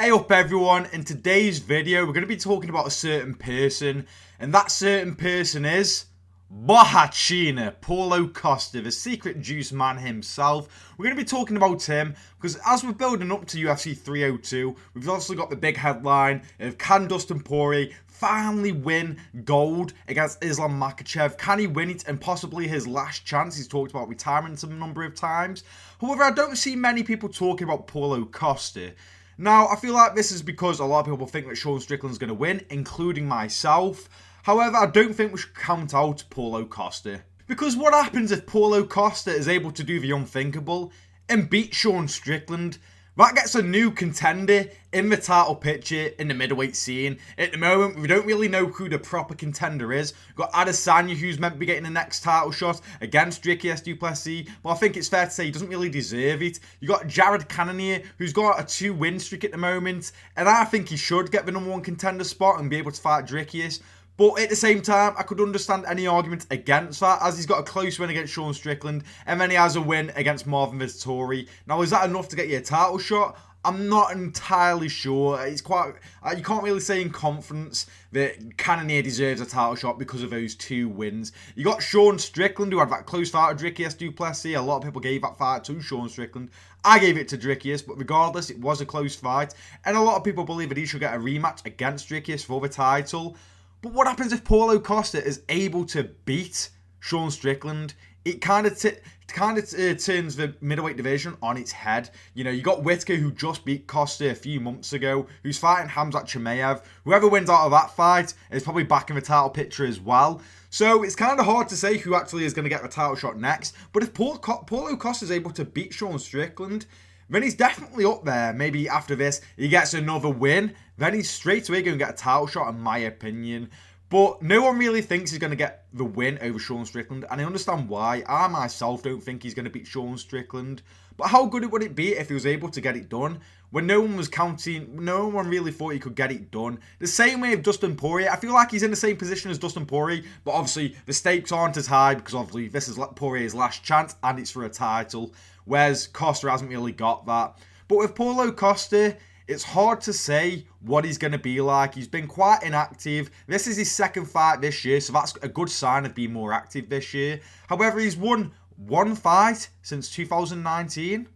Hey up everyone, in today's video we're going to be talking about a certain person, and that certain person is Bohacina, Paulo Costa, the secret juice man himself. We're going to be talking about him because as we're building up to UFC 302, we've also got the big headline of can Dustin Poirier finally win gold against Islam Makhachev? Can he win it and possibly his last chance? He's talked about retirement a number of times. However, I don't see many people talking about Paulo Costa. Now, I feel like this is because a lot of people think that Sean Strickland's going to win, including myself. However, I don't think we should count out Paulo Costa. Because what happens if Paulo Costa is able to do the unthinkable and beat Sean Strickland? That gets a new contender in the title picture in the middleweight scene. At the moment, we don't really know who the proper contender is. We've got Adesanya, who's meant to be getting the next title shot against Strickland du Plessis, but I think it's fair to say he doesn't really deserve it. You got Jared Cannonier, who's got a 2-win streak at the moment, and I think he should get the #1 contender spot and be able to fight Drickius. But at the same time, I could understand any argument against that, as he's got a close win against Sean Strickland, and then he has a win against Marvin Vettori. Now, is that enough to get you a title shot? I'm not entirely sure. It's quite, you can't really say in confidence that Cannonier deserves a title shot because of those 2 wins. You got Sean Strickland, who had that close fight with Drickius du Plessis. A lot of people gave that fight to Sean Strickland. I gave it to Drickius, but regardless, it was a close fight, and a lot of people believe that he should get a rematch against Drickius for the title. But what happens if Paulo Costa is able to beat Sean Strickland? It kind of turns the middleweight division on its head. You know, you got Whittaker, who just beat Costa a few months ago, who's fighting Khamzat Chimaev. Whoever wins out of that fight is probably back in the title picture as well. So it's kind of hard to say who actually is going to get the title shot next. But if Paulo Costa is able to beat Sean Strickland, then he's definitely up there. Maybe after this, he gets another win. Then he's straight away going to get a title shot, in my opinion. But no one really thinks he's going to get the win over Sean Strickland. And I understand why. I myself don't think he's going to beat Sean Strickland. But how good would it be if he was able to get it done? When no one was counting, no one really thought he could get it done. The same way with Dustin Poirier. I feel like he's in the same position as Dustin Poirier. But obviously, the stakes aren't as high because obviously this is Poirier's last chance and it's for a title. Whereas Costa hasn't really got that. But with Paulo Costa, it's hard to say what he's going to be like. He's been quite inactive. This is his second fight this year, so that's a good sign of being more active this year. However, he's won 1 fight since 2019.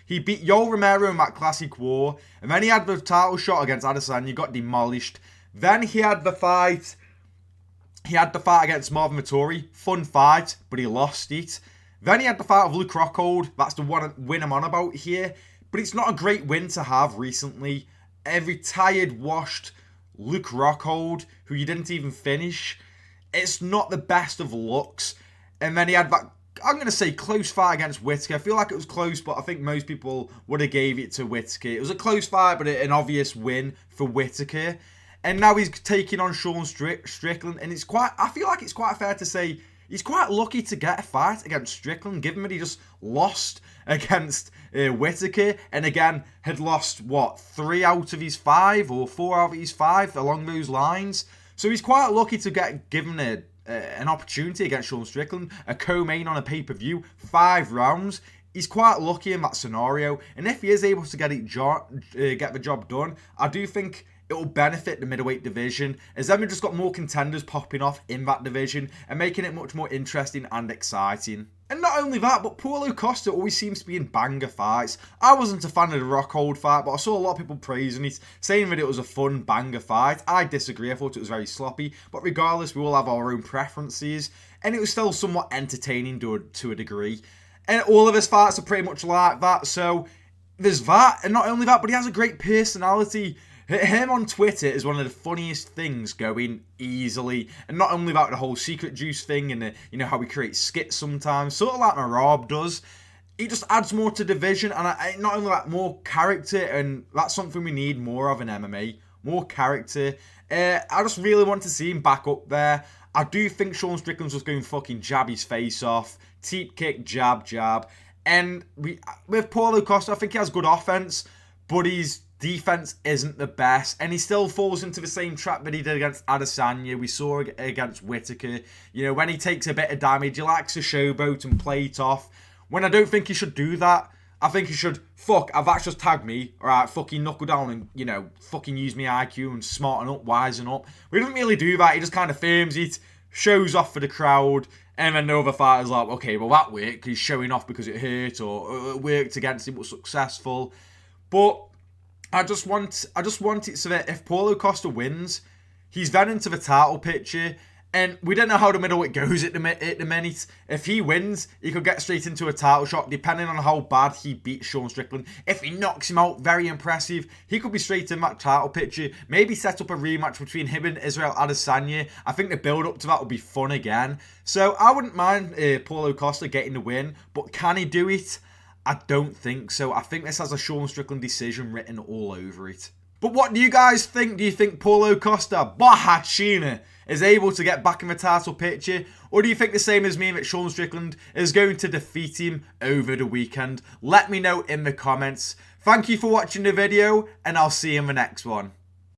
He beat Yoel Romero in that classic war, and then he had the title shot against Adesanya, got demolished. Then he had the fight against Marvin Vettori, fun fight, but he lost it. Then he had the fight of Luke Rockhold. That's the one win I'm on about here. But it's not a great win to have recently. A retired, washed Luke Rockhold, who you didn't even finish. It's not the best of looks. And then he had that, I'm going to say, close fight against Whittaker. I feel like it was close, but I think most people would have gave it to Whittaker. It was a close fight, but an obvious win for Whittaker. And now he's taking on Sean Strickland. And I feel like it's quite fair to say he's quite lucky to get a fight against Strickland, given that he just lost against Whittaker, and again, had lost, 3 out of his 5, or 4 out of his 5, along those lines. So he's quite lucky to get given an opportunity against Sean Strickland, a co-main on a pay-per-view, 5 rounds. He's quite lucky in that scenario, and if he is able to get the job done, I do think it will benefit the middleweight division, as then we've just got more contenders popping off in that division and making it much more interesting and exciting. And not only that, but Paulo Costa always seems to be in banger fights. I wasn't a fan of the Rockhold fight, but I saw a lot of people praising it, saying that it was a fun banger fight. I disagree, I thought it was very sloppy, but regardless, we all have our own preferences, and it was still somewhat entertaining to a degree. And all of his fights are pretty much like that, so there's that, and not only that, but he has a great personality. Him on Twitter is one of the funniest things going easily. And not only about the whole secret juice thing and how he creates skits sometimes, sort of like Marab does. He just adds more to the division, and not only that, more character, and that's something we need more of in MMA. More character. I just really want to see him back up there. I do think Sean Strickland's just going to fucking jab his face off. Teep kick, jab, jab. And with Paulo Costa, I think he has good offense, but he's defense isn't the best, and he still falls into the same trap that he did against Adesanya. We saw it against Whittaker. When he takes a bit of damage, he likes to showboat and play it off. When I don't think he should do that. I think he should, that's just tagged me, alright, fucking knuckle down and, you know, fucking use my IQ and smarten up, wisen up. We didn't really do that, he just kind of firms it, shows off for the crowd, and then the other fighter's like, okay, well that worked, he's showing off because it hurt, or it worked against him, was successful. But I just want it so that if Paulo Costa wins, he's then into the title picture. And we don't know how the middleweight goes at the minute. If he wins, he could get straight into a title shot, depending on how bad he beats Sean Strickland. If he knocks him out, very impressive. He could be straight in that title picture. Maybe set up a rematch between him and Israel Adesanya. I think the build-up to that will be fun again. So I wouldn't mind Paulo Costa getting the win. But can he do it? I don't think so. I think this has a Sean Strickland decision written all over it. But what do you guys think? Do you think Paulo Costa, Bahachina, is able to get back in the title picture? Or do you think the same as me that Sean Strickland is going to defeat him over the weekend? Let me know in the comments. Thank you for watching the video, and I'll see you in the next one.